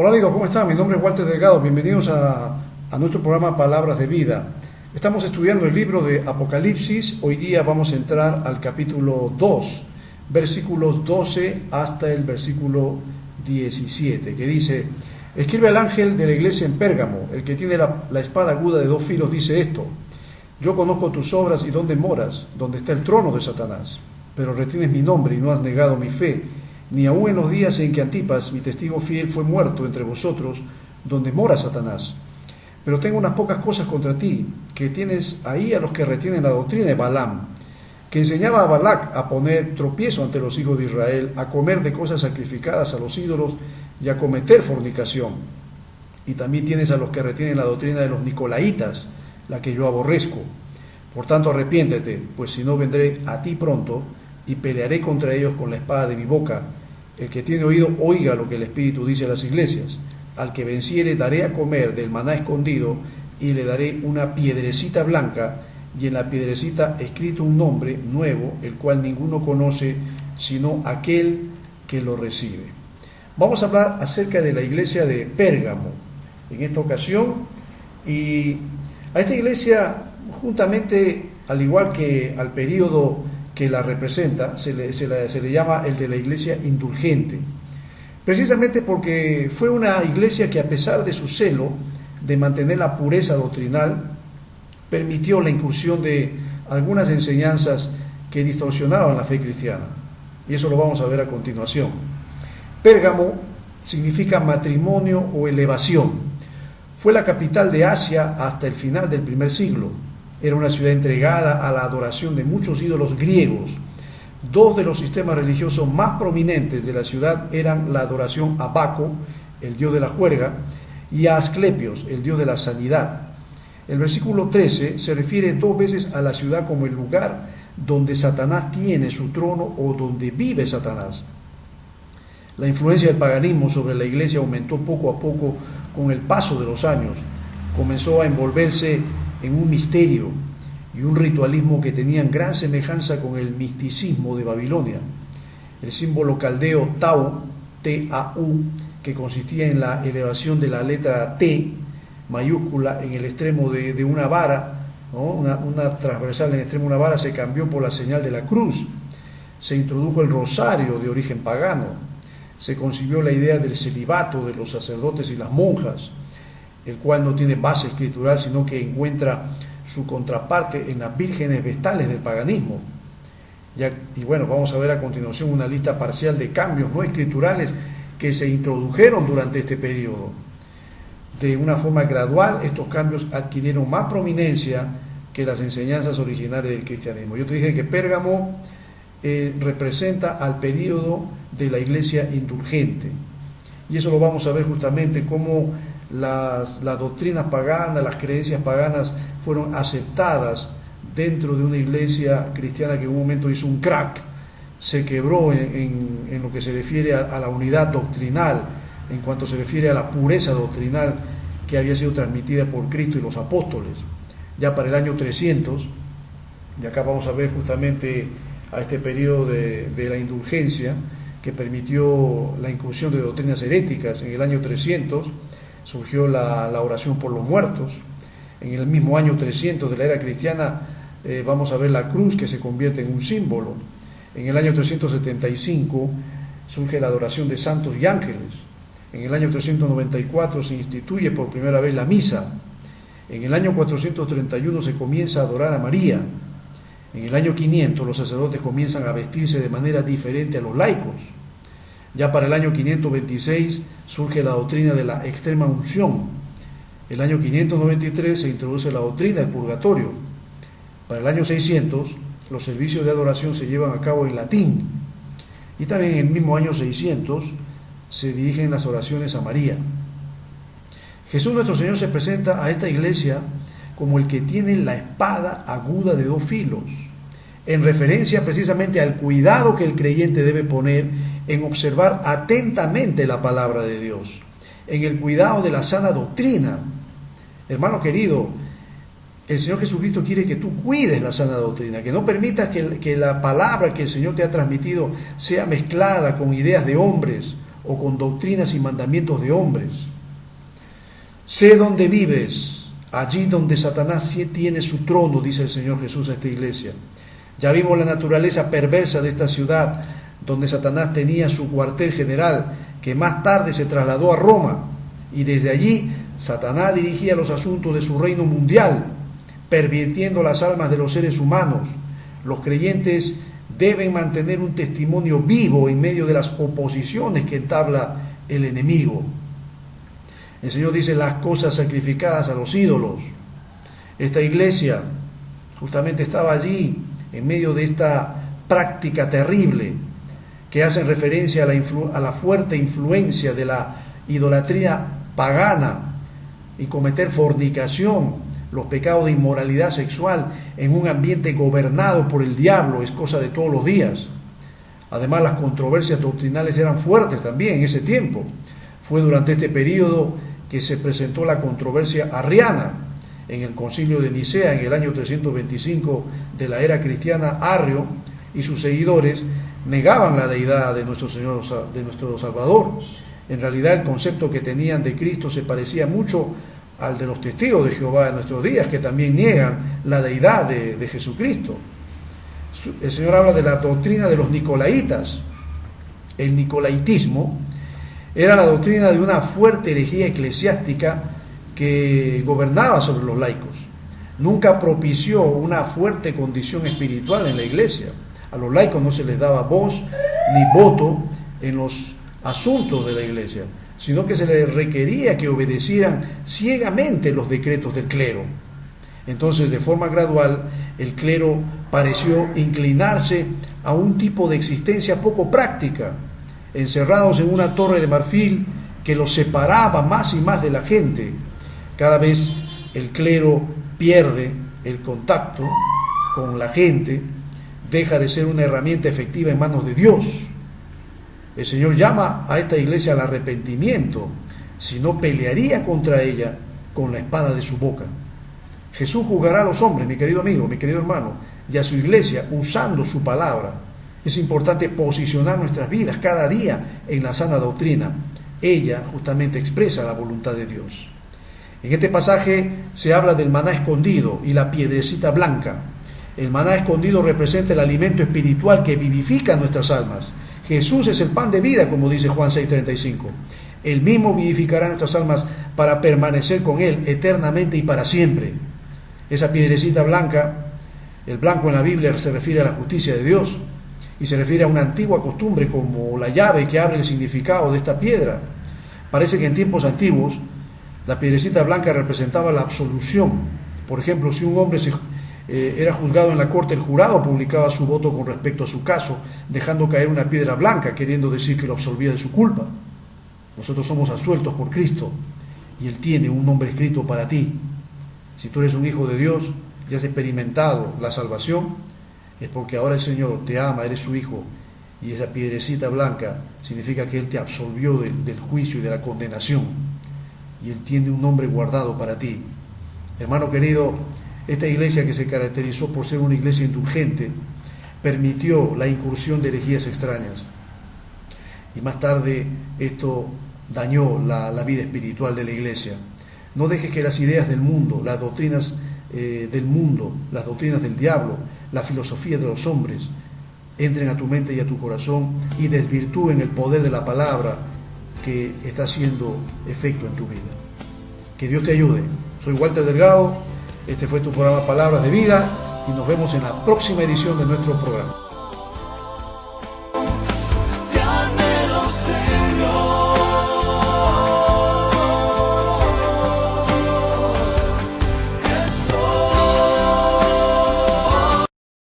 Hola amigos, ¿cómo están? Mi nombre es Walter Delgado, bienvenidos a nuestro programa Palabras de Vida. Estamos estudiando el libro de Apocalipsis, hoy día vamos a entrar al capítulo 2, versículos 12 hasta el versículo 17, que dice: escribe al ángel de la iglesia en Pérgamo, el que tiene la espada aguda de 2 filos, dice esto: yo conozco tus obras y dónde moras, donde está el trono de Satanás, pero retienes mi nombre y no has negado mi fe, ni aun en los días en que Antipas, mi testigo fiel, fue muerto entre vosotros, donde mora Satanás. Pero tengo unas pocas cosas contra ti, que tienes ahí a los que retienen la doctrina de Balaam, que enseñaba a Balac a poner tropiezo ante los hijos de Israel, a comer de cosas sacrificadas a los ídolos y a cometer fornicación. Y también tienes a los que retienen la doctrina de los nicolaitas, la que yo aborrezco. Por tanto, arrepiéntete, pues si no, vendré a ti pronto y pelearé contra ellos con la espada de mi boca. El que tiene oído, oiga lo que el Espíritu dice a las iglesias. Al que venciere daré a comer del maná escondido, y le daré una piedrecita blanca, y en la piedrecita escrito un nombre nuevo, el cual ninguno conoce, sino aquel que lo recibe. Vamos a hablar acerca de la iglesia de Pérgamo en esta ocasión, y a esta iglesia, juntamente, al igual que al período que la representa, se le llama el de la iglesia indulgente, precisamente porque fue una iglesia que, a pesar de su celo de mantener la pureza doctrinal, permitió la incursión de algunas enseñanzas que distorsionaban la fe cristiana, y eso lo vamos a ver a continuación. Pérgamo significa matrimonio o elevación. Fue la capital de Asia hasta el final del primer siglo. Era una ciudad entregada a la adoración de muchos ídolos griegos. 2 de los sistemas religiosos más prominentes de la ciudad eran la adoración a Baco, el dios de la juerga, y a Asclepios, el dios de la sanidad. El versículo 13 se refiere 2 veces a la ciudad como el lugar donde Satanás tiene su trono o donde vive Satanás. La influencia del paganismo sobre la iglesia aumentó poco a poco con el paso de los años. Comenzó a envolverse en un misterio y un ritualismo que tenían gran semejanza con el misticismo de Babilonia. El símbolo caldeo Tau, T-A-U, que consistía en la elevación de la letra T mayúscula en el extremo de una vara, ¿no? una transversal en el extremo de una vara, se cambió por la señal de la cruz. Se introdujo el rosario de origen pagano. Se concibió la idea del celibato de los sacerdotes y las monjas, el cual no tiene base escritural, sino que encuentra su contraparte en las vírgenes vestales del paganismo. Y bueno, vamos a ver a continuación una lista parcial de cambios no escriturales que se introdujeron durante este periodo. De una forma gradual, estos cambios adquirieron más prominencia que las enseñanzas originales del cristianismo. Yo te dije que Pérgamo representa al periodo de la iglesia indulgente, y eso lo vamos a ver justamente cómo las doctrinas paganas, las creencias paganas fueron aceptadas dentro de una iglesia cristiana que en un momento hizo un crack, se quebró en lo que se refiere a la unidad doctrinal, en cuanto se refiere a la pureza doctrinal que había sido transmitida por Cristo y los apóstoles. Ya para el año 300, y acá vamos a ver justamente a este periodo de la indulgencia que permitió la incursión de doctrinas heréticas. En el año 300 surgió la oración por los muertos. En el mismo año 300 de la era cristiana vamos a ver la cruz, que se convierte en un símbolo. En el año 375 surge la adoración de santos y ángeles. En el año 394 se instituye por primera vez la misa. En el año 431 se comienza a adorar a María. En el año 500 los sacerdotes comienzan a vestirse de manera diferente a los laicos. Ya para el año 526 surge la doctrina de la extrema unción. El año 593 se introduce la doctrina del purgatorio. Para el año 600 los servicios de adoración se llevan a cabo en latín. Y también en el mismo año 600 se dirigen las oraciones a María. Jesús nuestro Señor se presenta a esta iglesia como el que tiene la espada aguda de 2 filos, en referencia precisamente al cuidado que el creyente debe poner en observar atentamente la palabra de Dios, en el cuidado de la sana doctrina. Hermano querido, el Señor Jesucristo quiere que tú cuides la sana doctrina, que no permitas que la palabra que el Señor te ha transmitido sea mezclada con ideas de hombres o con doctrinas y mandamientos de hombres. Sé dónde vives, allí donde Satanás tiene su trono, dice el Señor Jesús a esta iglesia. Ya vimos la naturaleza perversa de esta ciudad, donde Satanás tenía su cuartel general, que más tarde se trasladó a Roma, y desde allí Satanás dirigía los asuntos de su reino mundial, pervirtiendo las almas de los seres humanos. Los creyentes deben mantener un testimonio vivo en medio de las oposiciones que entabla el enemigo. El Señor dice las cosas sacrificadas a los ídolos. Esta iglesia justamente estaba allí en medio de esta práctica terrible que hace referencia a la fuerte influencia de la idolatría pagana y cometer fornicación, los pecados de inmoralidad sexual en un ambiente gobernado por el diablo, es cosa de todos los días. Además, las controversias doctrinales eran fuertes también en ese tiempo. Fue durante este periodo que se presentó la controversia arriana en el concilio de Nicea en el año 325 de la era cristiana. Arrio y sus seguidores negaban la deidad de nuestro Señor, de nuestro Salvador. En realidad, el concepto que tenían de Cristo se parecía mucho al de los testigos de Jehová de nuestros días, que también niegan la deidad de Jesucristo. El Señor habla de la doctrina de los nicolaitas. El nicolaitismo era la doctrina de una fuerte herejía eclesiástica que gobernaba sobre los laicos. Nunca propició una fuerte condición espiritual en la iglesia. A los laicos no se les daba voz ni voto en los asuntos de la iglesia, sino que se les requería que obedecieran ciegamente los decretos del clero. Entonces, de forma gradual, el clero pareció inclinarse a un tipo de existencia poco práctica, encerrados en una torre de marfil que los separaba más y más de la gente. Cada vez el clero pierde el contacto con la gente, deja de ser una herramienta efectiva en manos de Dios. El Señor llama a esta iglesia al arrepentimiento, si no pelearía contra ella con la espada de su boca. Jesús juzgará a los hombres, mi querido amigo, mi querido hermano, y a su iglesia usando su palabra. Es importante posicionar nuestras vidas cada día en la sana doctrina. Ella justamente expresa la voluntad de Dios. En este pasaje se habla del maná escondido y la piedrecita blanca. El maná escondido representa el alimento espiritual que vivifica nuestras almas. Jesús es el pan de vida, como dice Juan 6:35. Él mismo vivificará nuestras almas para permanecer con Él eternamente y para siempre. Esa piedrecita blanca, el blanco en la Biblia se refiere a la justicia de Dios y se refiere a una antigua costumbre como la llave que abre el significado de esta piedra. Parece que en tiempos antiguos la piedrecita blanca representaba la absolución. Por ejemplo, si un hombre era juzgado en la corte, el jurado publicaba su voto con respecto a su caso, dejando caer una piedra blanca, queriendo decir que lo absolvía de su culpa. Nosotros somos absueltos por Cristo y Él tiene un nombre escrito para ti. Si tú eres un hijo de Dios y has experimentado la salvación, es porque ahora el Señor te ama, eres su hijo, y esa piedrecita blanca significa que Él te absolvió del juicio y de la condenación, y Él tiene un nombre guardado para ti. Hermano querido, esta iglesia, que se caracterizó por ser una iglesia indulgente, permitió la incursión de herejías extrañas, y más tarde esto dañó la vida espiritual de la iglesia. No dejes que las ideas del mundo, las doctrinas del mundo, las doctrinas del diablo, la filosofía de los hombres entren a tu mente y a tu corazón y desvirtúen el poder de la palabra que está haciendo efecto en tu vida. Que Dios te ayude. Soy Walter Delgado, este fue tu programa Palabras de Vida y nos vemos en la próxima edición de nuestro programa.